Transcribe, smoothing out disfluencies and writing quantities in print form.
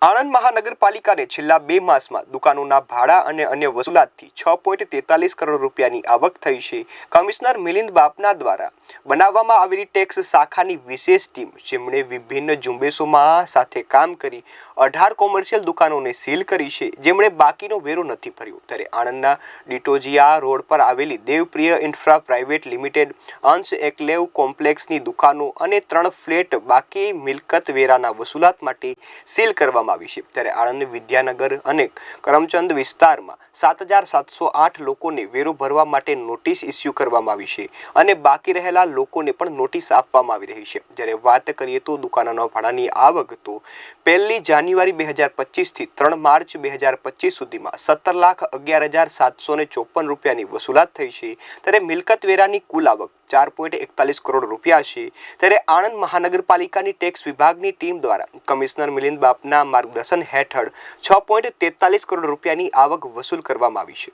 આણંદ મહાનગરપાલિકાને છેલ્લા 2 માસમાં દુકાનોના ભાડા અને અન્ય વસૂલાતથી 6.43 કરોડ રૂપિયાની આવક થઈ છે। કમિશનર મિલિંદ બાપના દ્વારા બનાવવામાં આવેલી ટેક્સ શાખાની વિશેષ ટીમ જેમણે વિભિન્ન ઝુંબેશોમાં સાથે કામ કરી 18 કોમર્શિયલ દુકાનોને સીલ કરી છે, જેમણે બાકીનો વેરો નથી ભર્યો। ત્યારે આણંદના ડિટોજિયા રોડ પર આવેલી દેવપ્રિય ઇન્ફ્રા પ્રાઇવેટ લિમિટેડ અંશ એકલેવ કોમ્પ્લેક્સની દુકાનો અને 3 ફ્લેટ બાકી મિલકત વેરાના વસૂલાત માટે સીલ કરવામાં આવી છે। ત્યારે આણંદ વિદ્યાનગર અને કરમચંદ વિસ્તારમાં 7708 લોકોને વેરો ભરવા માટે નોટિસ ઇસ્યુ કરવામાં આવી છે અને બાકી રહેલા લોકોને પણ નોટિસ આપવામાં આવી રહી છે। જ્યારે વાત કરીએ તો દુકાનોના ભાડાની આવક તો 1 જાન્યુઆરી 2025 થી 3 માર્ચ 2025 સુધીમાં 17,11,754 રૂપિયાની વસૂલાત થઈ છે। ત્યારે મિલકત વેરાની કુલ આવક 4.41 કરોડ રૂપિયા છે। ત્યારે આણંદ મહાનગરપાલિકાની ટેક્સ વિભાગની ટીમ દ્વારા કમિશનર મિલિંદ બાપના માર્ગદર્શન હેઠળ 6.43 કરોડ રૂપિયાની આવક વસૂલ કરવામાં આવી છે।